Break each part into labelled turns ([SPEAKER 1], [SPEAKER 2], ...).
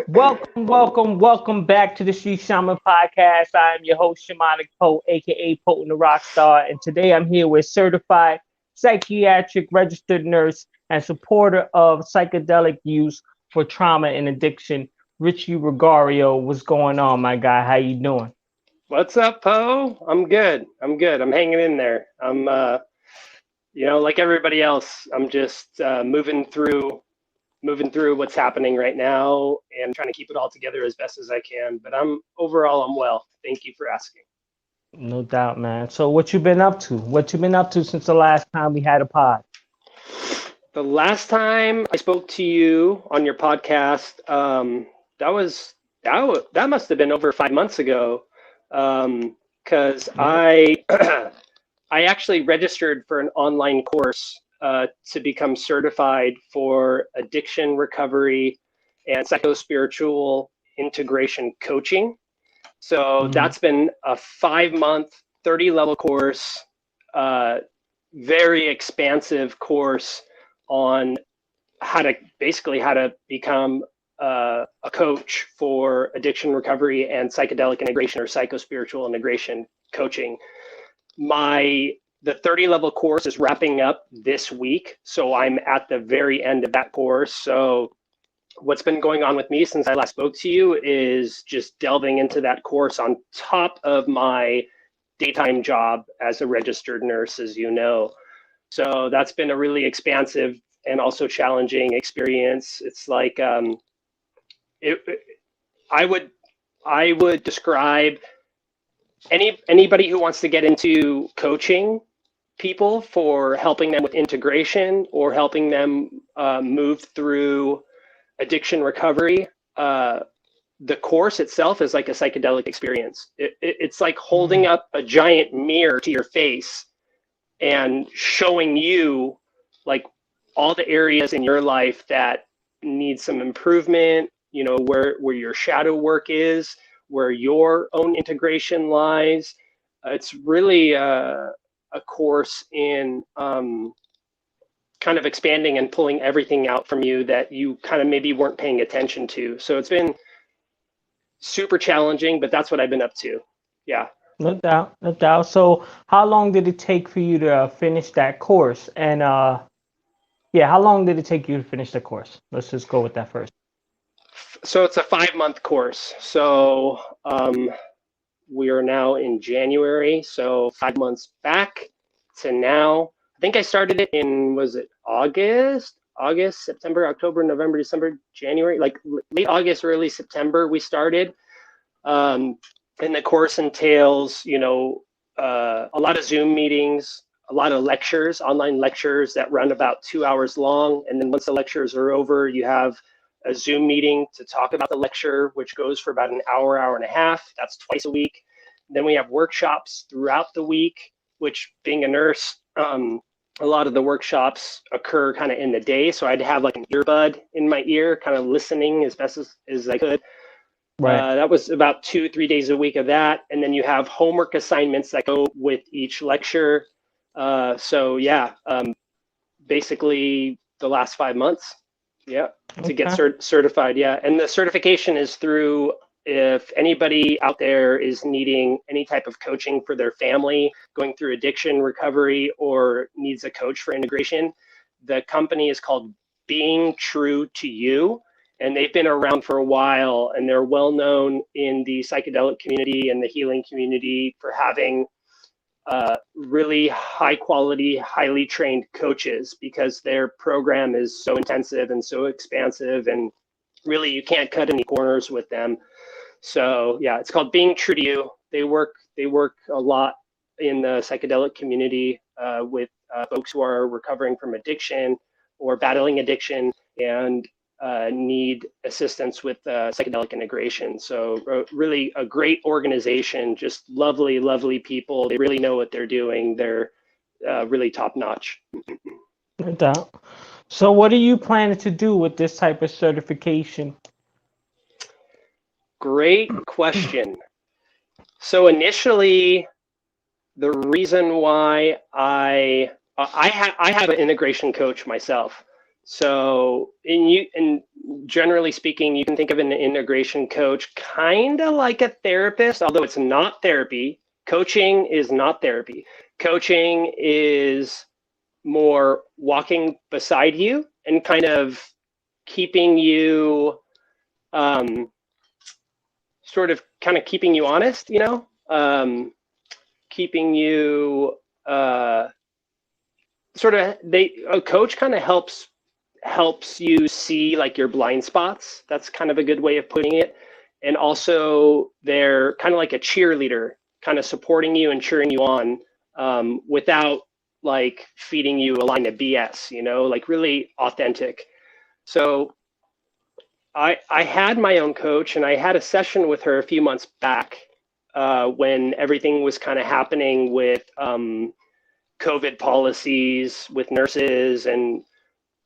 [SPEAKER 1] Welcome back to the Street Shaman Podcast. I am your host, Shamanic Poe, aka Potent the Rockstar, and today I'm here with certified psychiatric registered nurse and supporter of psychedelic use for trauma and addiction, Richie Ruggiero. What's going on, my guy? How you doing?
[SPEAKER 2] What's up, Poe? I'm good. I'm hanging in there. Like everybody else, I'm just moving through what's happening right now and trying to keep it all together as best as I can. But I'm well. Thank you for asking.
[SPEAKER 1] No doubt, man. So what you been up to? What you been up to since the last time we had a pod?
[SPEAKER 2] The last time I spoke to you on your podcast, that must have been over 5 months ago, because
[SPEAKER 1] Yeah.
[SPEAKER 2] I I actually registered for an online course to become certified for addiction recovery and psychospiritual integration coaching. So
[SPEAKER 1] Mm-hmm.
[SPEAKER 2] that's been a 5 month, 30 level course, uh, very expansive course on how to become a coach for addiction recovery and psychedelic integration or psychospiritual integration coaching. My the 30 level course is wrapping up this week, so I'm at the very end of that course. So what's been going on with me since I last spoke to you is just delving into that course on top of my daytime job as a registered nurse, as you know. So that's been a really expansive and also challenging experience. It's like it, I would I would describe anybody who wants to get into coaching people for helping them with integration or helping them move through addiction recovery. Uh, the course itself is like a psychedelic experience. It's like holding up a giant mirror to your face and showing you like all the areas in your life that need some improvement, where your shadow work is, where your own integration lies. It's really a course in kind of expanding and pulling everything out from you that you kind of maybe weren't paying attention to. So it's been super challenging, but that's what I've been up to. Yeah.
[SPEAKER 1] No doubt, no doubt. So, how long did it take for you to finish that course? And yeah, how long did it take you to finish the course? Let's just go with that first.
[SPEAKER 2] So it's a 5 month course. So we are now in January. So 5 months back to now. I think I started it in, was it August, September, October, November, December, January, like late August, early September, we started. Um, and the course entails, a lot of Zoom meetings, a lot of lectures, online lectures that run about 2 hours long. And then once the lectures are over, you have a Zoom meeting to talk about the lecture, which goes for about an hour, hour and a half. That's twice a week. Then we have workshops throughout the week, which, being a nurse, a lot of the workshops occur kind of in the day. So I'd have like an earbud in my ear, kind of listening as best as I could.
[SPEAKER 1] Right.
[SPEAKER 2] That was about 2, 3 days a week of that. And then you have homework assignments that go with each lecture. So yeah, basically the last 5 months. Yeah, to get
[SPEAKER 1] Okay.
[SPEAKER 2] certified. Yeah, and the certification is through, if anybody out there is needing any type of coaching for their family, going through addiction recovery, or needs a coach for integration. The company is called Being True to You, and they've been around for a while, and they're well known in the psychedelic community and the healing community for having really high quality, highly trained coaches, because their program is so intensive and so expansive, and really you can't cut any corners with them. So yeah, it's called Being True to You. They work a lot in the psychedelic community with folks who are recovering from addiction or battling addiction and need assistance with psychedelic integration. So really a great organization, just lovely, lovely people. They really know what they're doing. They're really top notch.
[SPEAKER 1] No doubt. So, what are you planning to do with this type of certification?
[SPEAKER 2] Great question. So initially, the reason why I have an integration coach myself. So, and generally speaking, you can think of an integration coach kind of like a therapist, although it's not therapy. Coaching is not therapy. Coaching is more walking beside you and kind of keeping you, sort of kind of keeping you honest, keeping you, a coach kind of helps you see like your blind spots. That's kind of a good way of putting it. And also they're kind of like a cheerleader, kind of supporting you and cheering you on, without like feeding you a line of BS, like really authentic. So I had my own coach, and I had a session with her a few months back, when everything was kind of happening with COVID policies with nurses, and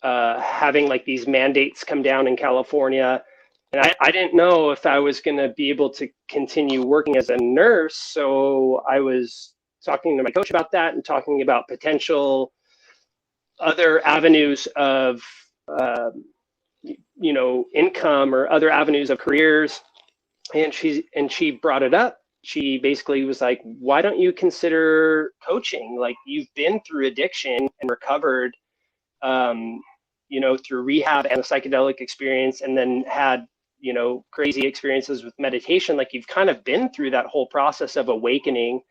[SPEAKER 2] having like these mandates come down in California. And I didn't know if I was going to be able to continue working as a nurse. So I was talking to my coach about that and talking about potential other avenues of, income or other avenues of careers. And she brought it up. She basically was like, why don't you consider coaching? Like, you've been through addiction and recovered, through rehab and a psychedelic experience, and then had, crazy experiences with meditation. Like, you've kind of been through that whole process of awakening,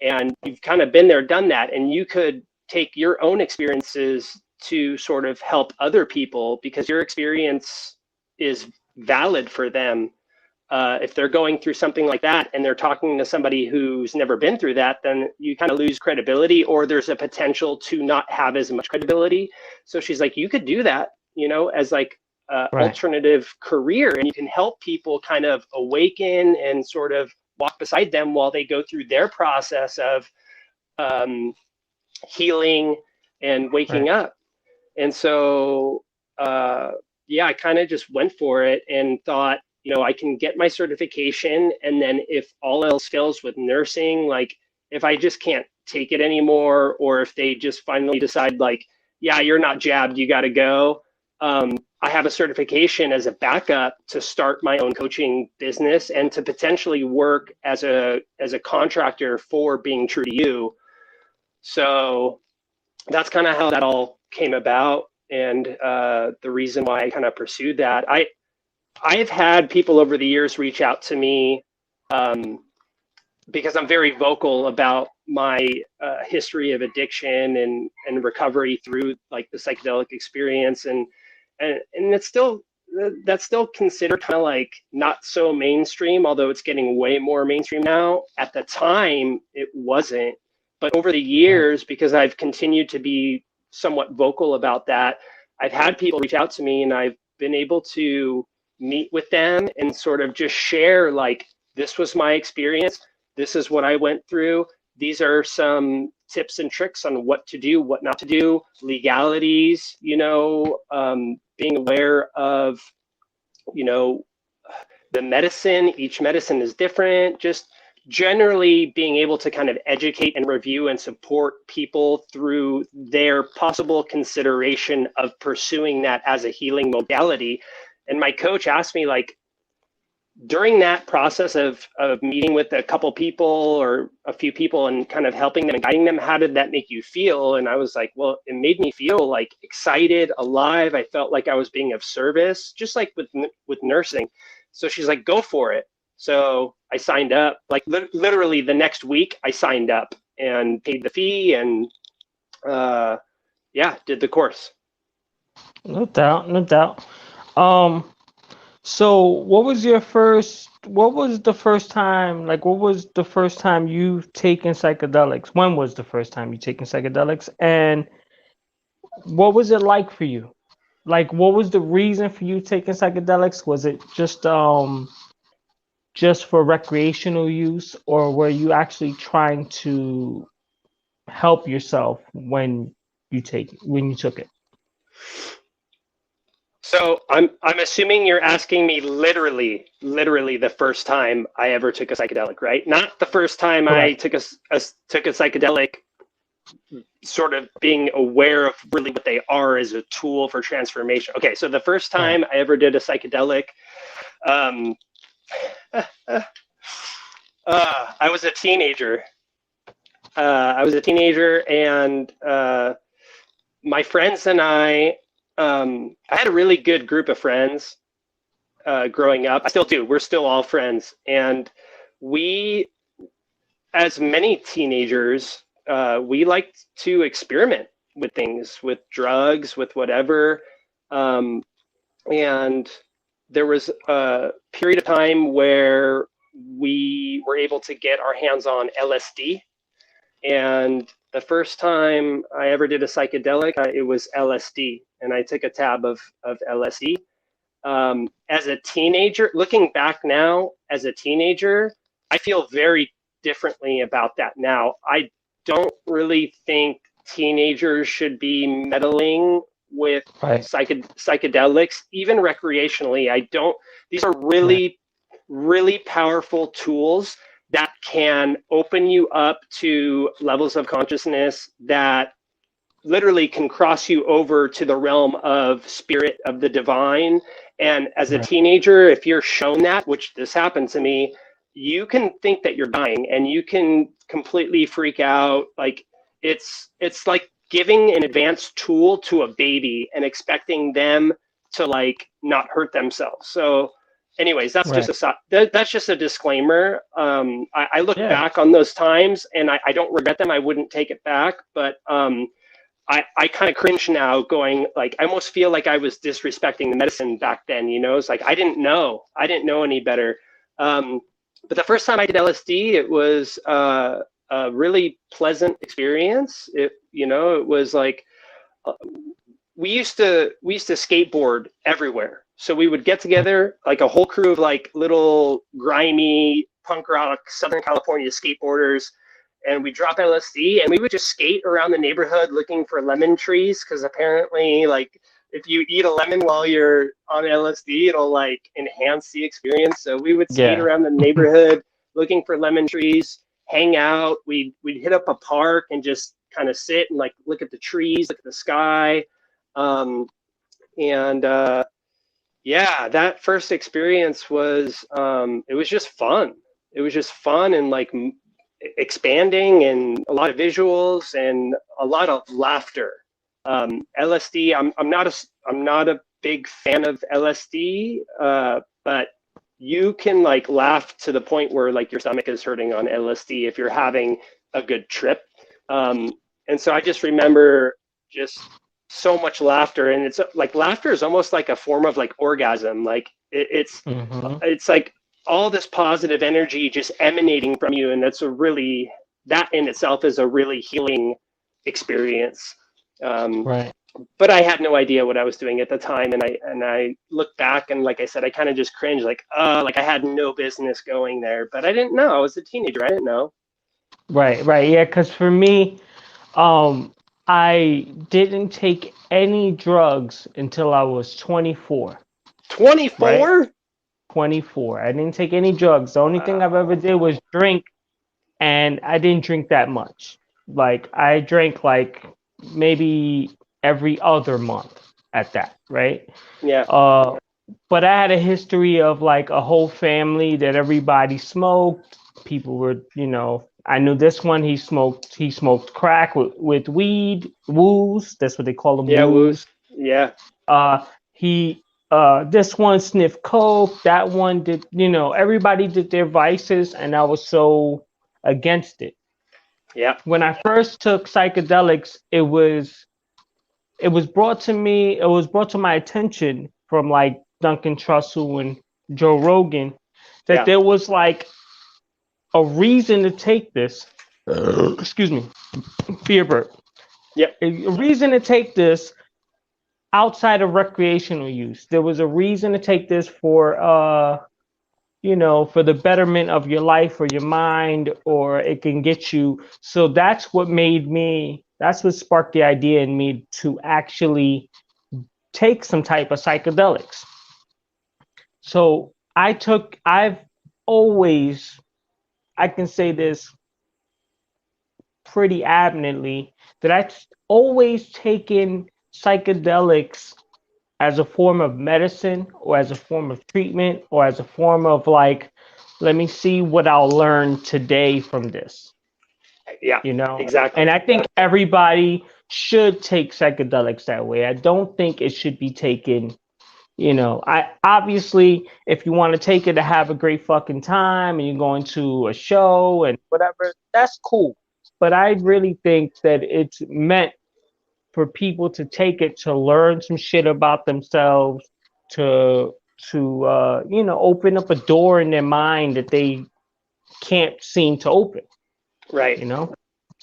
[SPEAKER 2] and you've kind of been there, done that. And you could take your own experiences to sort of help other people, because your experience is valid for them. If they're going through something like that and they're talking to somebody who's never been through that, then you kind of lose credibility, or there's a potential to not have as much credibility. So she's like, you could do that, as like a
[SPEAKER 1] Right.
[SPEAKER 2] alternative career, and you can help people kind of awaken and sort of walk beside them while they go through their process of healing and waking up. And so, I kind of just went for it and thought, I can get my certification. And then if all else fails with nursing, like if I just can't take it anymore, or if they just finally decide like, yeah, you're not jabbed, you got to go. I have a certification as a backup to start my own coaching business and to potentially work as a contractor for Being True to You. So that's kind of how that all came about. And the reason why I kind of pursued that, I've had people over the years reach out to me, because I'm very vocal about my history of addiction and recovery through like the psychedelic experience, and that's still considered kind of like not so mainstream, although it's getting way more mainstream now. At the time, it wasn't, but over the years, because I've continued to be somewhat vocal about that, I've had people reach out to me, and I've been able to meet with them and sort of just share like, this was my experience, this is what I went through, these are some tips and tricks on what to do, what not to do, legalities, being aware of, the medicine. Each medicine is different. Just generally being able to kind of educate and review and support people through their possible consideration of pursuing that as a healing modality. And my coach asked me, like, during that process of meeting with a couple people or a few people and kind of helping them and guiding them, how did that make you feel? And I was like, well, it made me feel like excited, alive. I felt like I was being of service, just like with nursing. So she's like, go for it. So I signed up, like literally the next week I signed up and paid the fee and did the course.
[SPEAKER 1] No doubt, no doubt. So what was the first time you've taken psychedelics? When was the first time you taken psychedelics? And what was it like for you? Like, what was the reason for you taking psychedelics? Was it just for recreational use, or were you actually trying to help yourself when you took it?
[SPEAKER 2] So I'm assuming you're asking me literally the first time I ever took a psychedelic, right? Not the first time I took a psychedelic sort of being aware of really what they are as a tool for transformation. Okay, so the first time I ever did a psychedelic, I was a teenager. And my friends and I had a really good group of friends growing up. I still do. We're still all friends. And we, as many teenagers, we liked to experiment with things, with drugs, with whatever. And there was a period of time where we were able to get our hands on LSD. And the first time I ever did a psychedelic, it was LSD. And I took a tab of LSD. As a teenager, looking back now, as a teenager, I feel very differently about that now. I don't really think teenagers should be meddling with psychedelics, even recreationally. These are really, really powerful tools that can open you up to levels of consciousness that literally can cross you over to the realm of spirit, of the divine. And as a teenager, if you're shown that, which this happened to me, you can think that you're dying and you can completely freak out. Like it's like giving an advanced tool to a baby and expecting them to like not hurt themselves. So anyways, that's just a disclaimer. I look back on those times and I don't regret them. I wouldn't take it back, but I kind of cringe now going like, I almost feel like I was disrespecting the medicine back then, you know. It's like I didn't know any better. But the first time I did LSD, it was a really pleasant experience. It was like we used to skateboard everywhere. So we would get together like a whole crew of like little grimy punk rock Southern California skateboarders, and we drop LSD and we would just skate around the neighborhood looking for lemon trees, because apparently like if you eat a lemon while you're on LSD, it'll like enhance the experience. So we would skate around the neighborhood looking for lemon trees, hang out. We'd hit up a park and just kind of sit and like look at the trees, look at the sky. That first experience was it was just fun. It was just fun and like expanding, and a lot of visuals and a lot of laughter. LSD, I'm not a big fan of LSD, but you can like laugh to the point where like your stomach is hurting on LSD if you're having a good trip. And so I just remember just so much laughter, and it's like laughter is almost like a form of like orgasm. Like it's like all this positive energy just emanating from you, and that in itself is a really healing experience. But I had no idea what I was doing at the time, and I look back and like I said, I kind of just cringe, like I had no business going there, but I didn't know. I was a teenager. I didn't know.
[SPEAKER 1] Right. Yeah, because for me, I didn't take any drugs until I was 24.
[SPEAKER 2] 24?
[SPEAKER 1] Right? 24. I didn't take any drugs. The only thing I've ever did was drink, and I didn't drink that much. Like I drank like maybe every other month at that, right?
[SPEAKER 2] Yeah.
[SPEAKER 1] But I had a history of like a whole family that everybody smoked. People were, I knew this one, he smoked crack with weed, woos. That's what they call them.
[SPEAKER 2] Yeah, woos. Yeah.
[SPEAKER 1] This one sniffed coke. That one did, everybody did their vices, and I was so against it.
[SPEAKER 2] Yeah.
[SPEAKER 1] When I first took psychedelics, it was brought to my attention from like Duncan Trussell and Joe Rogan that there was like a reason to take this. Excuse me, fear burp.
[SPEAKER 2] Yeah.
[SPEAKER 1] A reason to take this outside of recreational use. There was a reason to take this for for the betterment of your life or your mind, or it can get you. So that's what sparked the idea in me to actually take some type of psychedelics. So I've always, I can say this, pretty adamantly that I've always taken psychedelics as a form of medicine or as a form of treatment or as a form of like, let me see what I'll learn today from this,
[SPEAKER 2] Yeah,
[SPEAKER 1] you know?
[SPEAKER 2] exactly.
[SPEAKER 1] And I think everybody should take psychedelics that way. I don't think it should be taken, I obviously, if you want to take it to have a great fucking time and you're going to a show and whatever, that's cool. But I really think that it's meant for people to take it to learn some shit about themselves, to open up a door in their mind that they can't seem to open.
[SPEAKER 2] Right.
[SPEAKER 1] You know.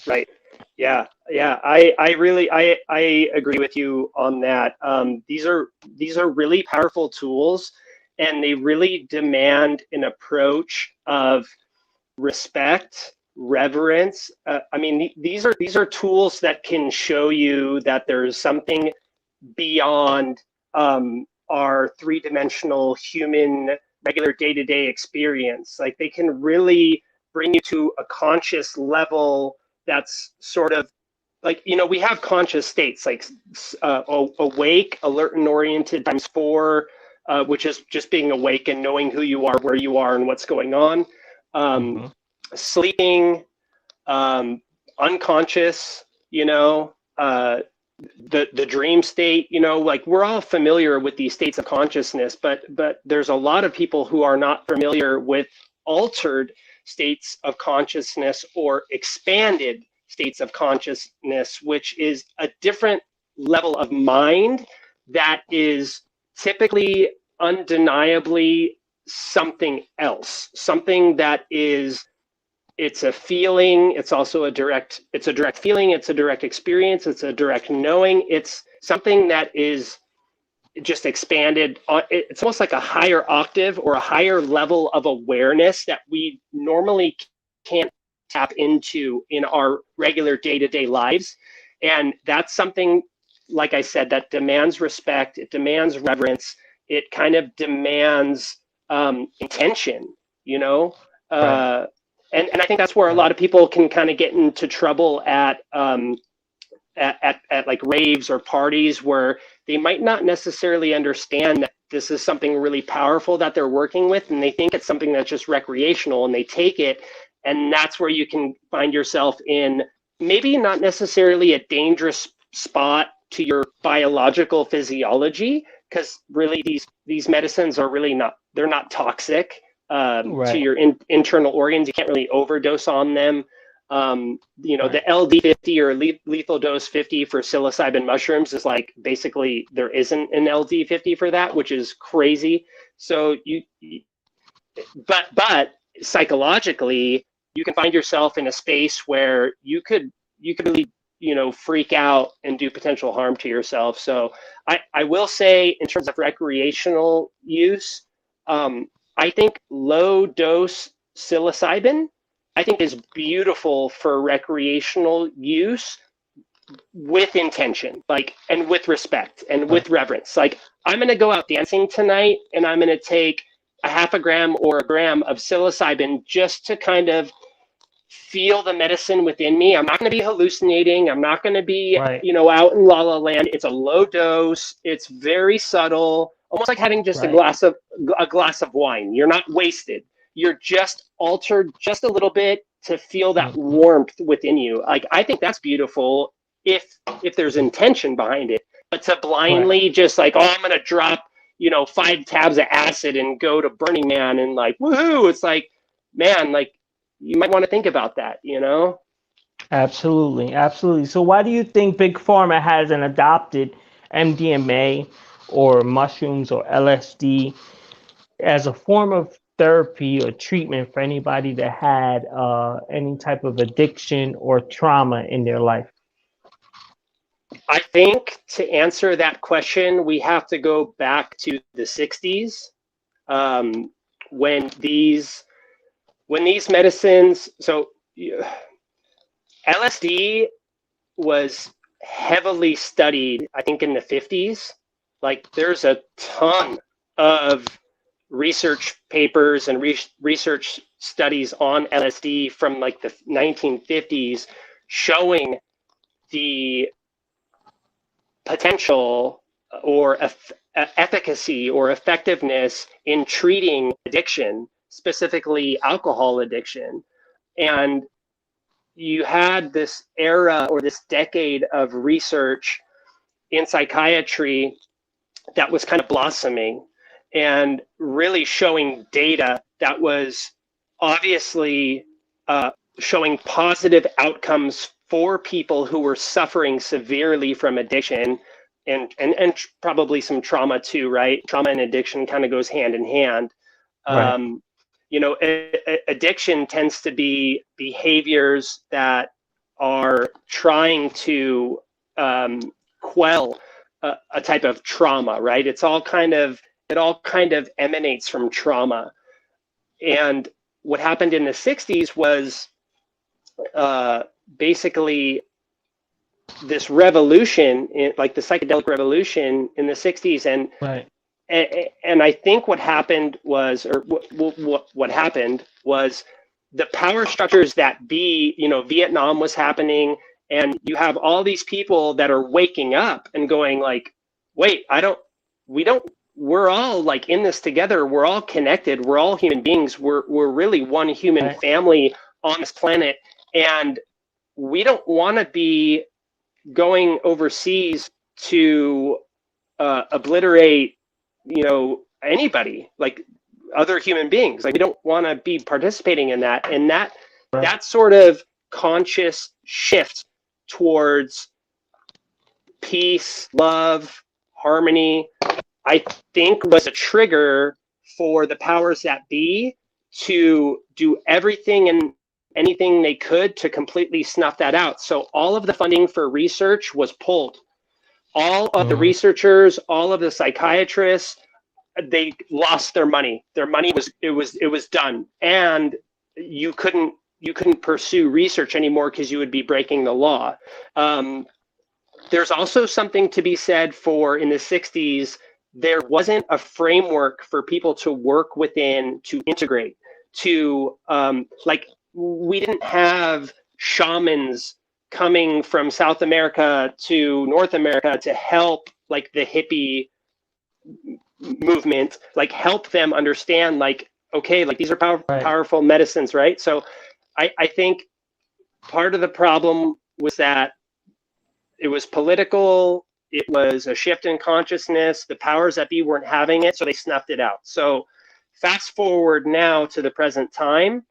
[SPEAKER 2] Right. Yeah. Yeah. I agree with you on that. These are really powerful tools, and they really demand an approach of respect, reverence. I mean, these are tools that can show you that there's something beyond our three-dimensional human regular day-to-day experience. Like, they can really bring you to a conscious level that's sort of like, we have conscious states like awake, alert, and oriented times 4, which is just being awake and knowing who you are, where you are, and what's going on. Sleeping, unconscious, the dream state, like, we're all familiar with these states of consciousness, but there's a lot of people who are not familiar with altered states of consciousness or expanded states of consciousness, which is a different level of mind that is typically undeniably something else, something that is, it's a feeling, it's also a direct feeling, it's a direct experience, it's a direct knowing, it's something that is just expanded. It's almost like a higher octave or a higher level of awareness that we normally can't tap into in our regular day-to-day lives. And that's something, like I said, that demands respect, it demands reverence, it kind of demands intention,
[SPEAKER 1] Right.
[SPEAKER 2] And I think that's where a lot of people can kind of get into trouble at like raves or parties, where they might not necessarily understand that this is something really powerful that they're working with, and they think it's something that's just recreational, and they take it, and that's where you can find yourself in maybe not necessarily a dangerous spot to your biological physiology, because really these medicines are really not, they're not toxic to your internal organs. You can't really overdose on them. The LD50 or lethal dose 50 for psilocybin mushrooms is like, basically there isn't an LD50 for that, which is crazy. So but psychologically, you can find yourself in a space where you could really, freak out and do potential harm to yourself. So I will say, in terms of recreational use, I think low dose psilocybin, I think, is beautiful for recreational use with intention, like, and with respect and with reverence. Like, I'm going to go out dancing tonight and I'm going to take a half a gram or a gram of psilocybin just to kind of feel the medicine within me. I'm not going to be hallucinating. I'm not going to be, out in la la land. It's a low dose. It's very subtle, almost like having just a glass of wine. You're not wasted. You're just altered just a little bit to feel that warmth within you. Like, I think that's beautiful if there's intention behind it. But to blindly just like, oh, I'm going to drop, 5 tabs of acid and go to Burning Man and like, woohoo. It's like, man, like, you might want to think about that,
[SPEAKER 1] Absolutely. So why do you think Big Pharma hasn't adopted MDMA or mushrooms or LSD as a form of therapy or treatment for anybody that had any type of addiction or trauma in their life?
[SPEAKER 2] I think to answer that question, we have to go back to the 60s, when these medicines, so LSD was heavily studied, I think, in the 50s. Like, there's a ton of research papers and research studies on LSD from like the 1950s showing the potential or efficacy or effectiveness in treating addiction, specifically alcohol addiction. And you had this era or this decade of research in psychiatry that was kind of blossoming and really showing data that was obviously showing positive outcomes for people who were suffering severely from addiction and probably some trauma too, right? Trauma and addiction kind of goes hand in hand.
[SPEAKER 1] Right.
[SPEAKER 2] You know, addiction tends to be behaviors that are trying to quell a type of trauma, right? It all kind of emanates from trauma. And what happened in the 60s was basically this revolution, like the psychedelic revolution in the 60s.
[SPEAKER 1] Right.
[SPEAKER 2] And I think what happened was, or what happened was the power structures that be, you know, Vietnam was happening, and you have all these people that are waking up and going like, wait, we're all like in this together. We're all connected. We're all human beings. We're really one human family on this planet. And we don't want to be going overseas to obliterate, you know, anybody, like other human beings. Like we don't want to be participating in that. And that sort of conscious shift towards peace, love, harmony, I think was a trigger for the powers that be to do everything and anything they could to completely snuff that out. So all of the funding for research was pulled. All of the researchers, all of the psychiatrists, they lost their money. Their money was done, and you couldn't pursue research anymore because you would be breaking the law. There's also something to be said for in the 60s. There wasn't a framework for people to work within, to integrate, to like we didn't have shamans coming from South America to North America to help like the hippie movement, like help them understand like, okay, like these are powerful medicines, right? So I think part of the problem was that it was political, it was a shift in consciousness, the powers that be weren't having it, so they snuffed it out. So fast forward now to the present time,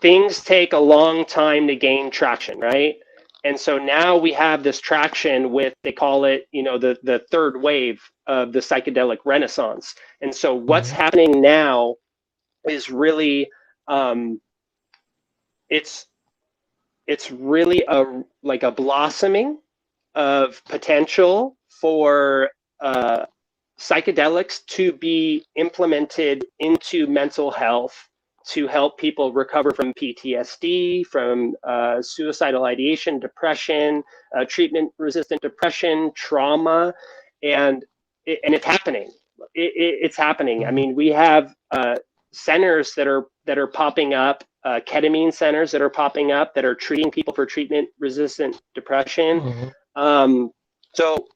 [SPEAKER 2] things take a long time to gain traction, right? And so now we have this traction with, they call it, you know, the third wave of the psychedelic renaissance. And so what's happening now is really, it's really like a blossoming of potential for psychedelics to be implemented into mental health to help people recover from PTSD, from suicidal ideation, depression, treatment-resistant depression, trauma, and it's happening. It's happening. I mean, we have centers that are popping up, ketamine centers that are popping up that are treating people for treatment-resistant depression. So,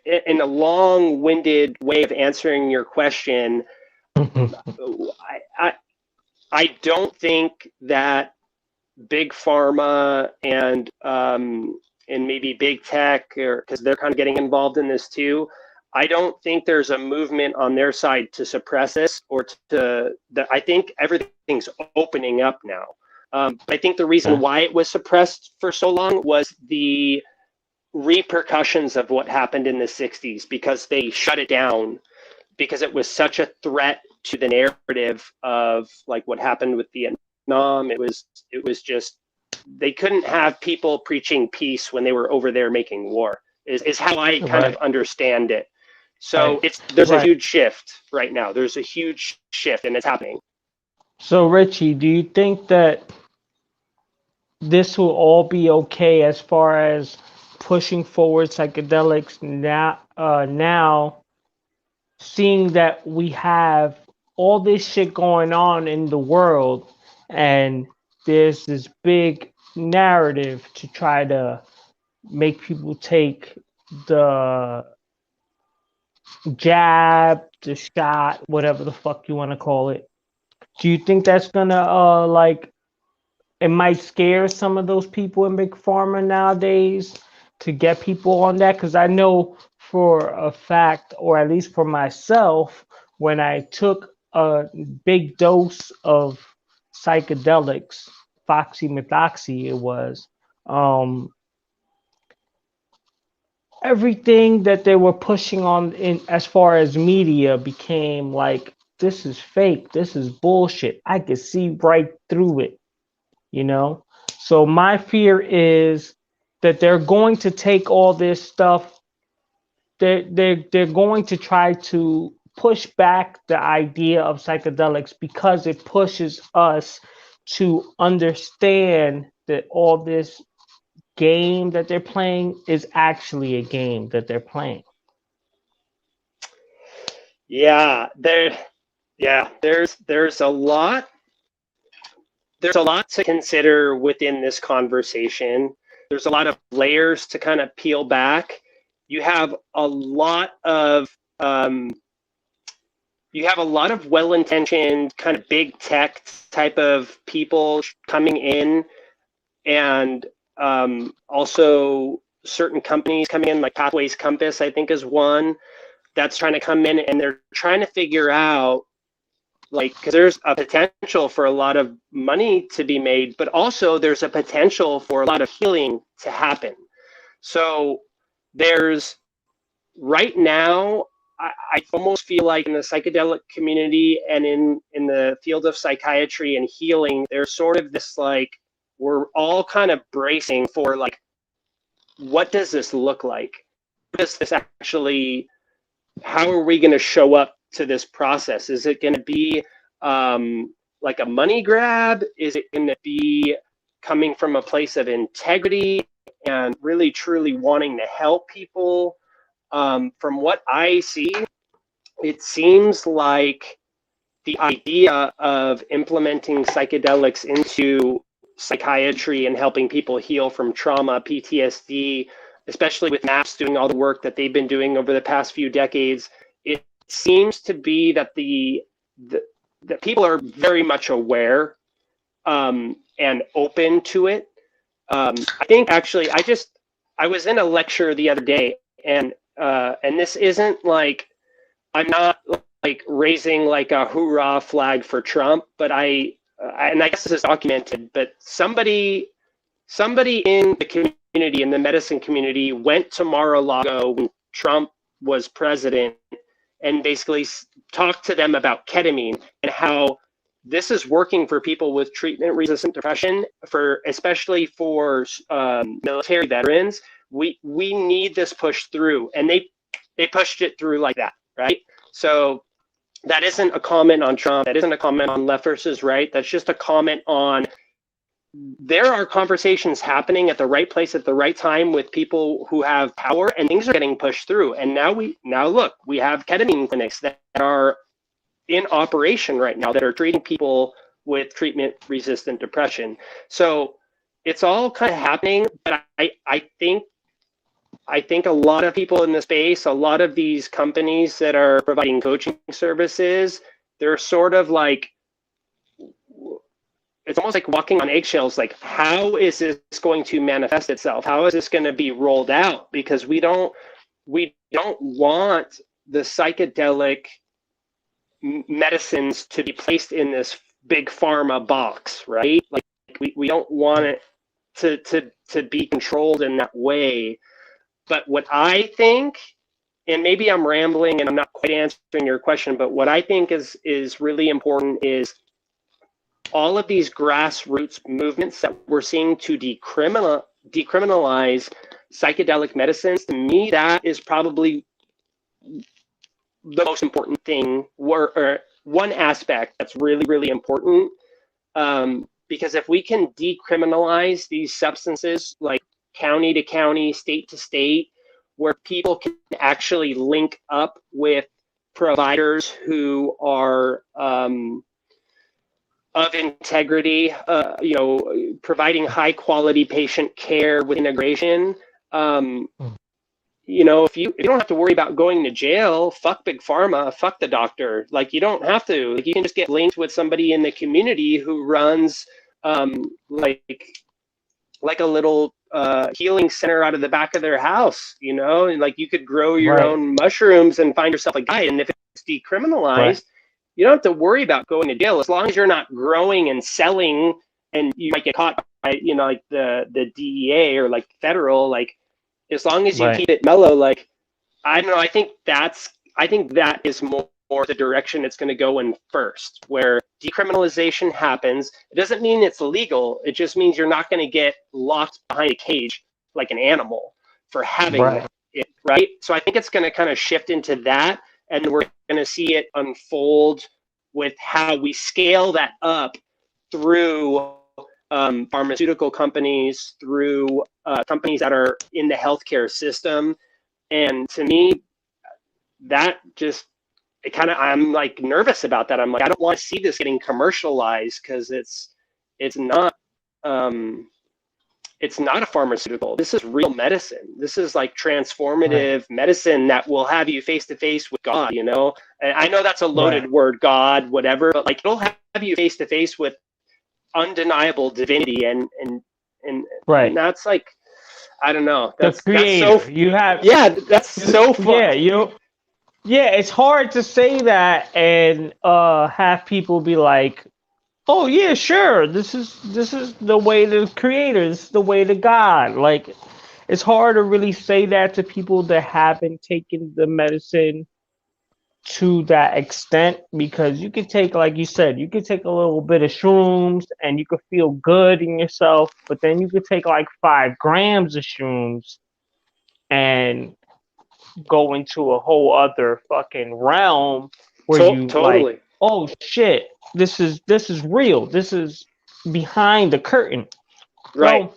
[SPEAKER 2] in a long-winded way of answering your question, I don't think that big pharma and maybe big tech, or because they're kind of getting involved in this too, I don't think there's a movement on their side to suppress this or I think everything's opening up now. But I think the reason why it was suppressed for so long was the repercussions of what happened in the 60s, because they shut it down because it was such a threat to the narrative of like what happened with Vietnam. It was just, they couldn't have people preaching peace when they were over there making war, is how I kind of understand it. So there's a huge shift right now. There's a huge shift and it's happening.
[SPEAKER 1] So Richie, do you think that this will all be okay as far as pushing forward psychedelics now, seeing that we have all this shit going on in the world, and there's this big narrative to try to make people take the jab, the shot, whatever the fuck you want to call it. Do you think that's gonna like it might scare some of those people in big pharma nowadays to get people on that? Because I know for a fact, or at least for myself, when I took a big dose of psychedelics, foxymethoxy it was, um, everything that they were pushing on in as far as media became like, this is fake, this is bullshit. I could see right through it, you know? So my fear is that they're going to take all this stuff, they're going to try to push back the idea of psychedelics because it pushes us to understand that all this game that they're playing is actually a game that they're playing.
[SPEAKER 2] There's a lot to consider within this conversation. There's a lot of layers to kind of peel back. You have a lot of well-intentioned kind of big tech type of people coming in, and also certain companies coming in, like Pathways Compass, I think, is one that's trying to come in, and they're trying to figure out, like, because there's a potential for a lot of money to be made, but also there's a potential for a lot of healing to happen. So there's, right now, I almost feel like in the psychedelic community and in the field of psychiatry and healing, there's sort of this, like, we're all kind of bracing for, like, what does this look like? What does this actually, how are we going to show up to this process? Is it going to be like a money grab? Is it going to be coming from a place of integrity and really truly wanting to help people? From what I see, it seems like the idea of implementing psychedelics into psychiatry and helping people heal from trauma, PTSD, especially with MAPS doing all the work that they've been doing over the past few decades, it seems to be that the people are very much aware and open to it. I think actually, I was in a lecture the other day, and this isn't like, I'm not like raising like a hoorah flag for Trump, but and I guess this is documented, but somebody in the community, in the medicine community, went to Mar-a-Lago when Trump was president and basically talked to them about ketamine and how this is working for people with treatment-resistant depression, especially for military veterans. We need this pushed through, and they pushed it through like that, right? So that isn't a comment on Trump. That isn't a comment on left versus right. That's just a comment on, there are conversations happening at the right place at the right time with people who have power, and things are getting pushed through. And now look, we have ketamine clinics that are in operation right now that are treating people with treatment-resistant depression. So it's all kind of happening, but I think a lot of people in the space, a lot of these companies that are providing coaching services, they're sort of like, it's almost like walking on eggshells. Like, how is this going to manifest itself? How is this going to be rolled out? Because we don't want the psychedelic medicines to be placed in this big pharma box, right? Like, we don't want it to be controlled in that way. But what I think, and maybe I'm rambling and I'm not quite answering your question, but what I think is really important is all of these grassroots movements that we're seeing to decriminalize psychedelic medicines. To me, that is probably the most important thing, or one aspect that's really, really important. Because if we can decriminalize these substances, like county to county, state to state, where people can actually link up with providers who are of integrity, providing high quality patient care with integration. If you don't have to worry about going to jail, fuck big pharma, fuck the doctor. Like, you don't have to. Like, you can just get linked with somebody in the community who runs like a little healing center out of the back of their house, and like you could grow your own mushrooms and find yourself a guide. And if it's decriminalized, you don't have to worry about going to jail, as long as you're not growing and selling, and you might get caught by, like the DEA or like federal, like, as long as you keep it mellow, like, I don't know, I think that is more the direction it's going to go in first, where decriminalization happens. It doesn't mean it's illegal. It just means you're not going to get locked behind a cage like an animal for having it, right? So I think it's going to kind of shift into that, and we're going to see it unfold with how we scale that up through pharmaceutical companies, through companies that are in the healthcare system. And to me, that just, I'm like nervous about that. I'm like, I don't want to see this getting commercialized, because it's not a pharmaceutical. This is real medicine. This is like transformative medicine that will have you face to face with God, And I know that's a loaded word, God, whatever, but like, it'll have you face to face with undeniable divinity, and that's like, I don't know, that's
[SPEAKER 1] the creator.
[SPEAKER 2] That's so fun.
[SPEAKER 1] It's hard to say that and have people be like, oh yeah, sure, this is the way to creator, this is the way to God. Like, it's hard to really say that to people that haven't taken the medicine to that extent, because you could take, like you said, you could take a little bit of shrooms and you could feel good in yourself, but then you could take like 5 grams of shrooms and go into a whole other fucking realm where you like, oh shit, this is real, this is behind the curtain,
[SPEAKER 2] right?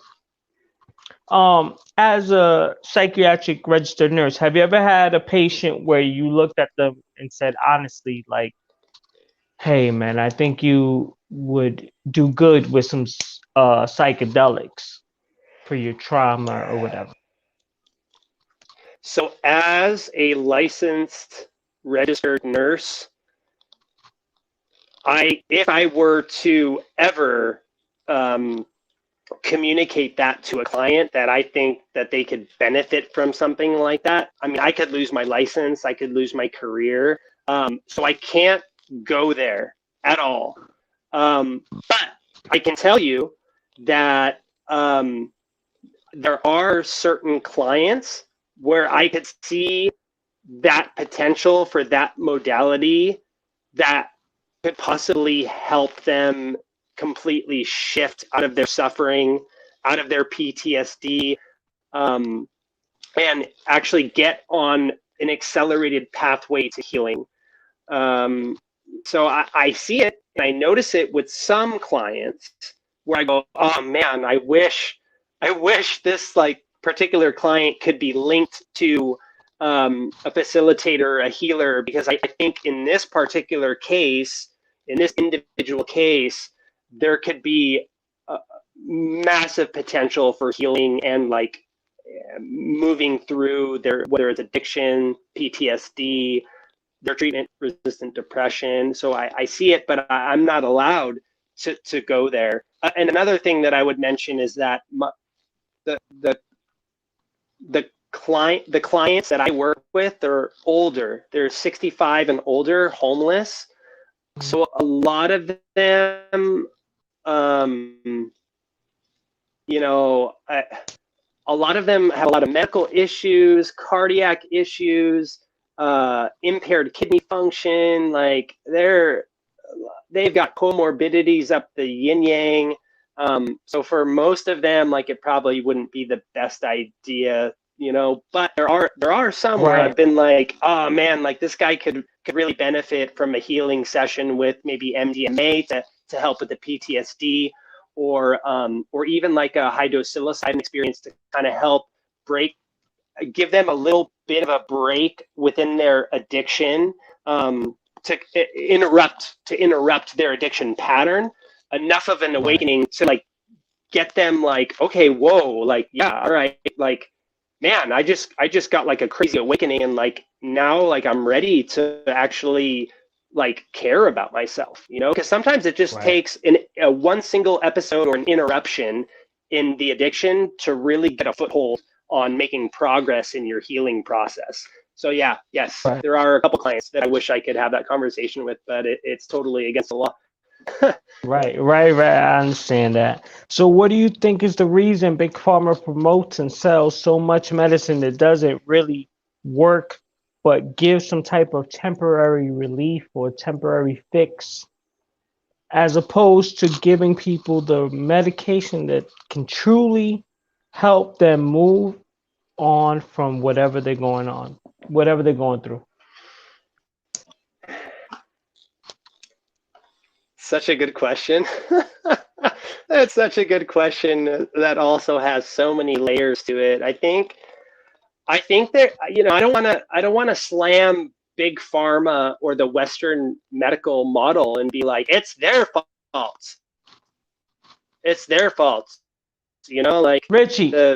[SPEAKER 1] So, as a psychiatric registered nurse, have you ever had a patient where you looked at them and said, honestly, like, hey, man, I think you would do good with some psychedelics for your trauma or whatever?
[SPEAKER 2] So as a licensed registered nurse, if I were to ever communicate that to a client, that I think that they could benefit from something like that, I mean, I could lose my license, I could lose my career. So I can't go there at all. But I can tell you that there are certain clients where I could see that potential for that modality that could possibly help them completely shift out of their suffering, out of their PTSD, and actually get on an accelerated pathway to healing. So I see it, and I notice it with some clients where I go, oh man, I wish this like particular client could be linked to a facilitator, a healer, because I think in this particular case, in this individual case, there could be a massive potential for healing and like moving through their, whether it's addiction, PTSD, their treatment-resistant depression. So I see it, but I'm not allowed to go there. And another thing that I would mention is that the clients that I work with, they're older. They're 65 and older, homeless. So a lot of them, a lot of them have a lot of medical issues, cardiac issues, impaired kidney function. Like they've got comorbidities up the yin yang. So for most of them, like it probably wouldn't be the best idea, but there are some where I've been like, oh man, like this guy could really benefit from a healing session with maybe MDMA to help with the PTSD, or even like a high dose psilocybin experience to kind of help give them a little bit of a break within their addiction, to interrupt their addiction pattern. enough of an awakening to like get them like, okay, whoa, like, yeah, all right, like, man, I just got like a crazy awakening, and like now like I'm ready to actually like care about myself, you know, because sometimes it just takes a one single episode or an interruption in the addiction to really get a foothold on making progress in your healing process. So yeah, yes, there are a couple clients that I wish I could have that conversation with, but it's totally against the law.
[SPEAKER 1] Right. I understand that. So, what do you think is the reason Big Pharma promotes and sells so much medicine that doesn't really work, but gives some type of temporary relief or temporary fix, as opposed to giving people the medication that can truly help them move on from whatever they're going through?
[SPEAKER 2] Such a good question. That's such a good question that also has so many layers to it. I think that, you know, I don't want to slam big pharma or the Western medical model and be like, it's their fault. It's their fault. You know, like
[SPEAKER 1] Richie,
[SPEAKER 2] the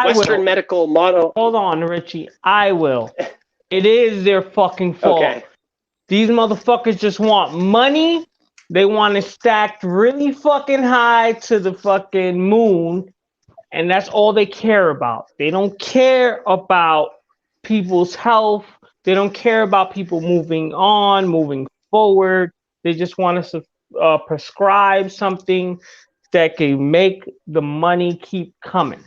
[SPEAKER 2] Western medical model.
[SPEAKER 1] Hold on, Richie. I will. It is their fucking fault.
[SPEAKER 2] Okay.
[SPEAKER 1] These motherfuckers just want money. They want it stacked really fucking high to the fucking moon, and that's all they care about. They don't care about people's health. They don't care about people moving on, moving forward. They just want us to prescribe something that can make the money keep coming.